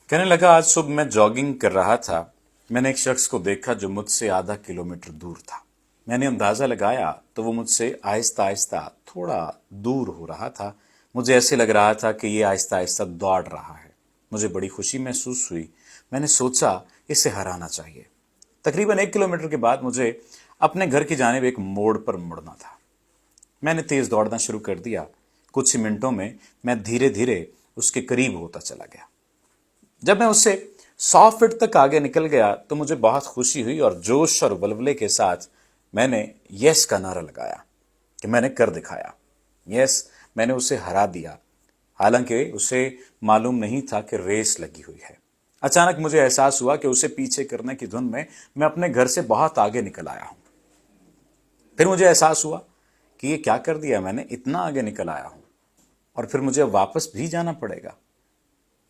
कहने लगा, आज सुबह मैं जॉगिंग कर रहा था। मैंने एक शख्स को देखा जो मुझसे आधा किलोमीटर दूर था। मैंने अंदाजा लगाया तो वो मुझसे आहिस्ता आहिस्ता थोड़ा दूर हो रहा था। मुझे ऐसे लग रहा था कि ये आहिस्ता आहिस्ता दौड़ रहा है। मुझे बड़ी खुशी महसूस हुई। मैंने सोचा इसे हराना चाहिए। तकरीबन 1 किलोमीटर के बाद मुझे अपने घर की जानिब एक मोड़ पर मुड़ना था। मैंने तेज दौड़ना शुरू कर दिया। कुछ ही मिनटों में मैं धीरे धीरे उसके करीब होता चला गया। जब मैं उससे 100 फीट तक आगे निकल गया तो मुझे बहुत खुशी हुई और जोश और वल्वले के साथ मैंने यस का नारा लगाया कि मैंने कर दिखाया। यस, मैंने उसे हरा दिया। हालांकि उसे मालूम नहीं था कि रेस लगी हुई है। अचानक मुझे एहसास हुआ कि उसे पीछे करने की धुन में मैं अपने घर से बहुत आगे निकल आया हूं। फिर मुझे एहसास हुआ कि ये क्या कर दिया मैंने, इतना आगे निकल आया हूं और फिर मुझे वापस भी जाना पड़ेगा।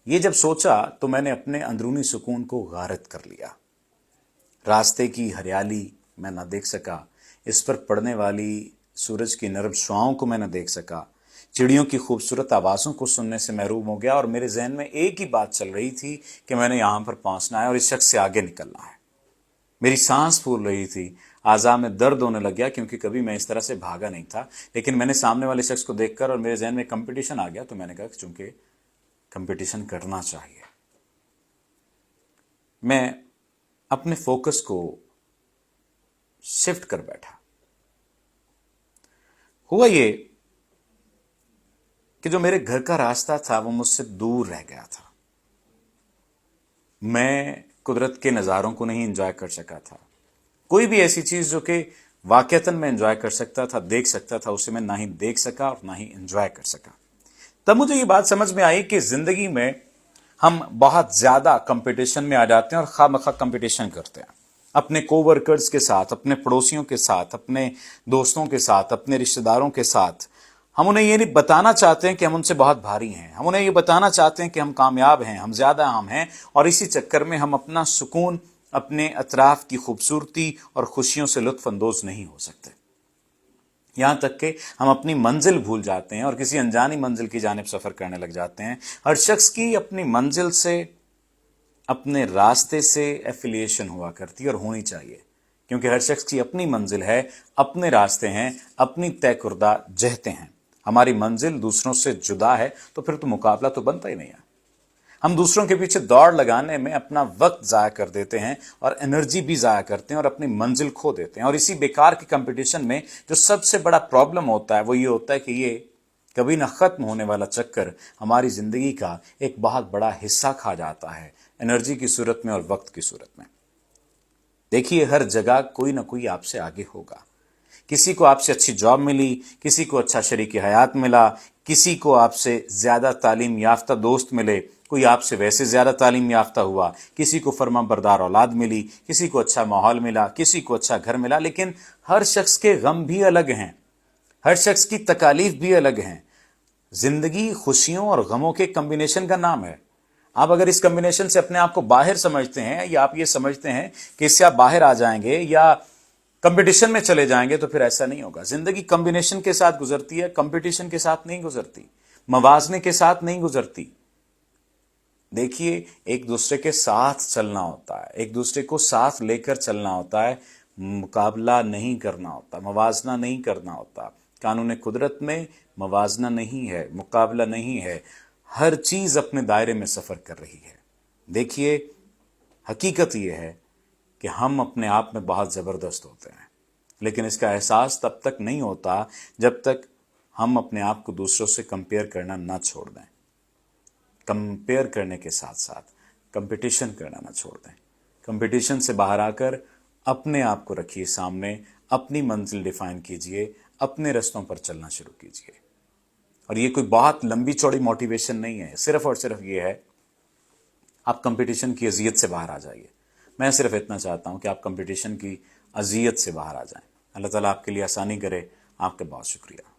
ये जब सोचा तो मैंने अपने अंदरूनी सुकून को गारत कर लिया। रास्ते की हरियाली मैं ना देख सका, इस पर पड़ने वाली सूरज की नरम छांव को मैं न देख सका, चिड़ियों की खूबसूरत आवाज़ों को सुनने से महरूम हो गया और मेरे जहन में एक ही बात चल रही थी कि मैंने यहां पर पहुंचना है और इस शख्स से आगे निकलना है। मेरी सांस फूल रही थी, आज़ा में दर्द होने लग गया क्योंकि कभी मैं इस तरह से भागा नहीं था। लेकिन मैंने सामने वाले शख्स को देखकर और मेरे जहन में कंपटीशन आ गया तो मैंने कहा चूंकि कंपटीशन करना चाहिए। मैं अपने फोकस को शिफ्ट कर बैठा। हुआ ये कि जो मेरे घर का रास्ता था वो मुझसे दूर रह गया था। मैं कुदरत के नज़ारों को नहीं एंजॉय कर सका था। कोई भी ऐसी चीज जो कि वाकईतन मैं एंजॉय कर सकता था, देख सकता था, उसे मैं ना ही देख सका और ना ही एंजॉय कर सका। तब मुझे ये बात समझ में आई कि जिंदगी में हम बहुत ज्यादा कंपटीशन में आ जाते हैं और खामखा कंपटीशन करते हैं अपने कोवर्कर्स के साथ, अपने पड़ोसियों के साथ, अपने दोस्तों के साथ, अपने रिश्तेदारों के साथ। हम उन्हें ये नहीं बताना चाहते हैं कि हम उनसे बहुत भारी हैं। हम उन्हें ये बताना चाहते हैं कि हम कामयाब हैं, हम ज्यादा अहम हैं, और इसी चक्कर में हम अपना सुकून, अपने अतराफ की खूबसूरती और खुशियों से लुत्फ अंदोज नहीं हो सकते। यहां तक कि हम अपनी मंजिल भूल जाते हैं और किसी अनजानी मंजिल की जानिब सफर करने लग जाते हैं। हर शख्स की अपनी मंजिल से, अपने रास्ते से एफिलिएशन हुआ करती है और होनी चाहिए, क्योंकि हर शख्स की अपनी मंजिल है, अपने रास्ते हैं, अपनी तय कुर्दा जहते हैं। हमारी मंजिल दूसरों से जुदा है तो फिर तो मुकाबला तो बनता ही नहीं है। हम दूसरों के पीछे दौड़ लगाने में अपना वक्त ज़ाया कर देते हैं और एनर्जी भी ज़ाया करते हैं और अपनी मंजिल खो देते हैं। और इसी बेकार के कंपटीशन में जो सबसे बड़ा प्रॉब्लम होता है वो ये होता है कि ये कभी ना खत्म होने वाला चक्कर हमारी जिंदगी का एक बहुत बड़ा हिस्सा खा जाता है, एनर्जी की सूरत में और वक्त की सूरत में। देखिए, हर जगह कोई ना कोई आपसे आगे होगा। किसी को आपसे अच्छी जॉब मिली, किसी को अच्छा शरीक हयात मिला, किसी को आपसे ज्यादा तालीम याफ्ता दोस्त मिले, कोई आपसे वैसे ज्यादा तालीम याफ्ता हुआ, किसी को फर्मा बरदार औलाद मिली, किसी को अच्छा माहौल मिला, किसी को अच्छा घर मिला। लेकिन हर शख्स के गम भी अलग हैं, हर शख्स की तकालीफ भी अलग हैं। जिंदगी खुशियों और गमों के कॉम्बिनेशन का नाम है। आप अगर इस कॉम्बिनेशन से अपने आप को बाहर समझते हैं या आप ये समझते हैं कि इससे आप बाहर आ जाएंगे या कंपटीशन में चले जाएंगे, तो फिर ऐसा नहीं होगा। जिंदगी कॉम्बिनेशन के साथ गुजरती है, कंपटीशन के साथ नहीं गुजरती, मवाजने के साथ नहीं गुजरती। देखिए, एक दूसरे के साथ चलना होता है, एक दूसरे को साथ लेकर चलना होता है, मुकाबला नहीं करना होता, मवाजना नहीं करना होता। कानून कुदरत में मवाजना नहीं है, मुकाबला नहीं है, हर चीज अपने दायरे में सफर कर रही है। देखिए, हकीकत यह है कि हम अपने आप में बहुत जबरदस्त होते हैं, लेकिन इसका एहसास तब तक नहीं होता जब तक हम अपने आप को दूसरों से कंपेयर करना ना छोड़ दें। कंपेयर करने के साथ साथ कंपटीशन करना ना छोड़ दें। कंपटीशन से बाहर आकर अपने आप को रखिए सामने, अपनी मंजिल डिफाइन कीजिए, अपने रास्तों पर चलना शुरू कीजिए। और ये कोई बहुत लंबी चौड़ी मोटिवेशन नहीं है, सिर्फ और सिर्फ ये है, आप कंपटीशन की अजियत से बाहर आ जाइए। मैं सिर्फ इतना चाहता हूं कि आप कंपटीशन की अजियत से बाहर आ जाएं। अल्लाह ताला आपके लिए आसानी करे। आपका बहुत शुक्रिया।